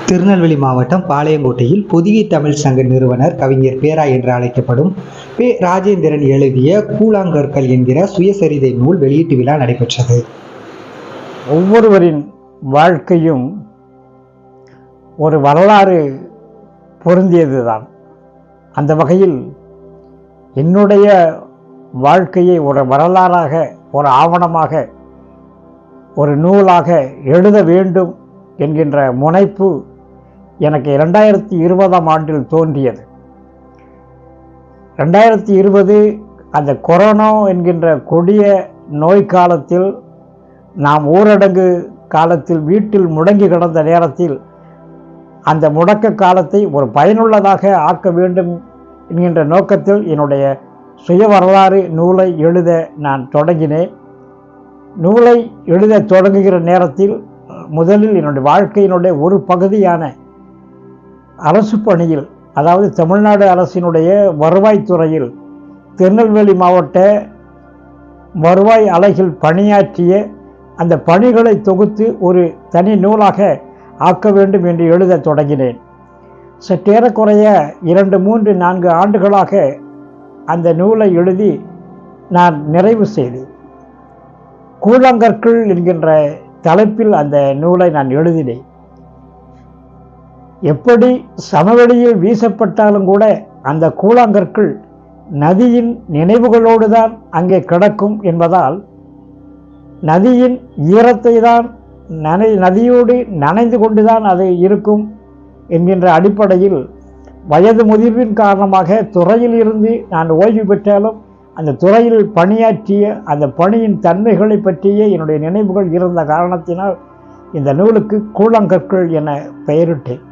திருநெல்வேலி மாவட்டம் பாளையங்கோட்டையில் பொதிகை தமிழ் சங்க நிறுவனர் கவிஞர் பேரா என்று அழைக்கப்படும் பே. ராஜேந்திரன் எழுதிய கூழாங்கற்கள் என்கிற சுயசரிதை நூல் வெளியீட்டு விழா நடைபெற்றது. ஒவ்வொருவரின் வாழ்க்கையும் ஒரு வரலாறு பொருந்தியதுதான். அந்த வகையில் என்னுடைய வாழ்க்கையை ஒரு வரலாறாக, ஒரு ஆவணமாக, ஒரு நூலாக எழுத வேண்டும் என்கின்ற முனைப்பு எனக்கு 2020ஆம் ஆண்டில் தோன்றியது. 2020 அந்த கொரோனா என்கின்ற கொடிய நோய் காலத்தில், நாம் ஊரடங்கு காலத்தில் வீட்டில் முடங்கி கிடந்த நேரத்தில், அந்த முடக்க காலத்தை ஒரு பயனுள்ளதாக ஆக்க வேண்டும் என்கின்ற நோக்கத்தில் என்னுடைய சுய வரலாறு நூலை எழுத நான் தொடங்கினேன். நூலை எழுத தொடங்குகிற நேரத்தில் முதலில் என்னுடைய வாழ்க்கையினுடைய ஒரு பகுதியான அரசு பணியில், அதாவது தமிழ்நாடு அரசினுடைய வருவாய்த்துறையில் திருநெல்வேலி மாவட்ட வருவாய் அலகில் பணியாற்றிய அந்த பணிகளை தொகுத்து ஒரு தனி நூலாக ஆக்க வேண்டும் என்று எழுத தொடங்கினேன். சற்றேறக்குறைய 2, 3, 4 ஆண்டுகளாக அந்த நூலை எழுதி நான் நிறைவு செய்தேன். கூழாங்கற்கள் என்கின்ற தலைப்பில் அந்த நூலை நான் எழுதினேன். எப்படி சமவெளியில் வீசப்பட்டாலும் கூட அந்த கூழாங்கற்கள் நதியின் நினைவுகளோடு தான் அங்கே கிடக்கும் என்பதால், நதியின் ஈரத்தை தான் நதியோடு நனைந்து கொண்டுதான் அது இருக்கும் என்கின்ற அடிப்படையில், வயது முதிர்வின் காரணமாக துறையில் இருந்து நான் ஓய்வு பெற்றாலும் அந்த துறையில் பணியாற்றிய அந்த பணியின் தன்மைகளை பற்றியே என்னுடைய நினைவுகள் இருந்த காரணத்தினால் இந்த நூலுக்கு கூழாங்கற்கள் என பெயரிட்டேன்.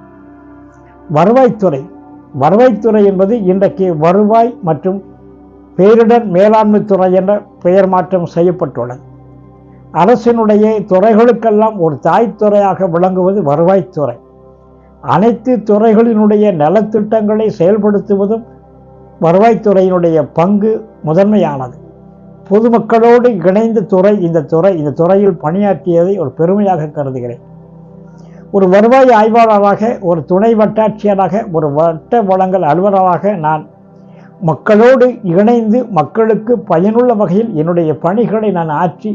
வருவாய்த்துறை என்பது இன்றைக்கு வருவாய் மற்றும் பேரிடர் மேலாண்மை துறை என்ற பெயர் மாற்றம் செய்யப்பட்டுள்ளது. அரசினுடைய துறைகளுக்கெல்லாம் ஒரு தாய்த்துறையாக விளங்குவது வருவாய்த்துறை. அனைத்து துறைகளினுடைய நலத்திட்டங்களை செயல்படுத்துவதும் வருவாய்த்துறையினுடைய பங்கு முதன்மையானது. பொதுமக்களோடு இணைந்த துறை இந்த துறையில் பணியாற்றியதை ஒரு பெருமையாக கருதுகிறேன். ஒரு வருவாய் ஆய்வாளராக, ஒரு துணை வட்டாட்சியராக, ஒரு வட்ட வழங்கல் அலுவலராக நான் மக்களோடு இணைந்து மக்களுக்கு பயனுள்ள வகையில் என்னுடைய பணிகளை நான் ஆற்றி,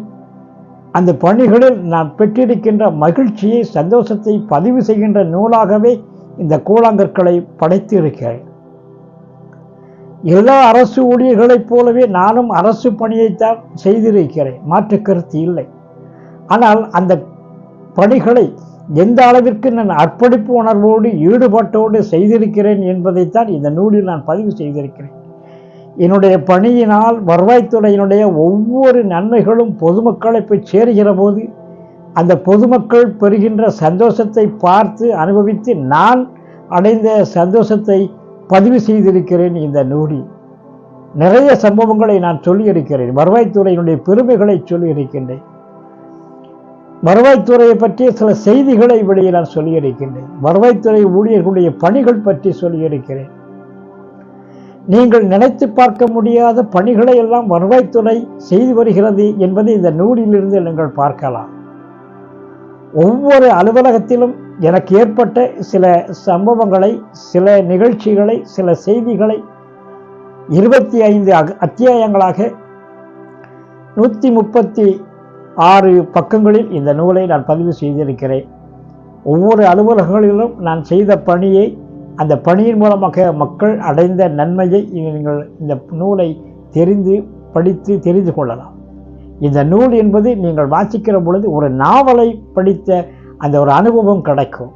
அந்த பணிகளில் நான் பெற்றிருக்கின்ற மகிழ்ச்சியை, சந்தோஷத்தை பதிவு செய்கின்ற நூலாகவே இந்த கூழாங்கற்களை படைத்து இருக்கிறேன். எல்லா அரசு ஊழியர்களைப் போலவே நானும் அரசு பணியைத்தான் செய்திருக்கிறேன், மாற்று கருத்து இல்லை. ஆனால் அந்த பணிகளை எந்த அளவிற்கு நான் அர்ப்பணிப்பு உணர்வோடு, ஈடுபாட்டோடு செய்திருக்கிறேன் என்பதைத்தான் இந்த நூலில் நான் பதிவு செய்திருக்கிறேன். என்னுடைய பணியினால் வருவாய்த்துறையினுடைய ஒவ்வொரு நன்மைகளும் பொதுமக்களை போய் சேருகிற போது, அந்த பொதுமக்கள் பெறுகின்ற சந்தோஷத்தை பார்த்து அனுபவித்து நான் அடைந்த சந்தோஷத்தை பதிவு செய்திருக்கிறேன். இந்த நூலில் நிறைய சம்பவங்களை நான் சொல்லியிருக்கிறேன். வருவாய்த்துறையினுடைய பெருமைகளை சொல்லியிருக்கின்றேன். வருவாய்த்துறையை பற்றிய சில செய்திகளை வெளியே நான் சொல்லியிருக்கின்றேன். வருவாய்த்துறை ஊழியர்களுடைய பணிகள் பற்றி சொல்லியிருக்கிறேன். நீங்கள் நினைத்து பார்க்க முடியாத பணிகளை எல்லாம் வருவாய்த்துறை செய்து வருகிறது என்பதை இந்த நூலிலிருந்து நீங்கள் பார்க்கலாம். ஒவ்வொரு அலுவலகத்திலும் எனக்கு ஏற்பட்ட சில சம்பவங்களை, சில நிகழ்ச்சிகளை, சில செய்திகளை 25 அத்தியாயங்களாக 136 பக்கங்களில் இந்த நூலை நான் பதிவு செய்திருக்கிறேன். ஒவ்வொரு அலுவலகங்களிலும் நான் செய்த பணியை, அந்த பணியின் மூலமாக மக்கள் அடைந்த நன்மையை நீங்கள் இந்த நூலை படித்து தெரிந்து கொள்ளலாம். இந்த நூல் என்பது நீங்கள் வாசிக்கிற பொழுது ஒரு நாவலை படித்த அந்த ஒரு அனுபவம் கிடைக்கும்.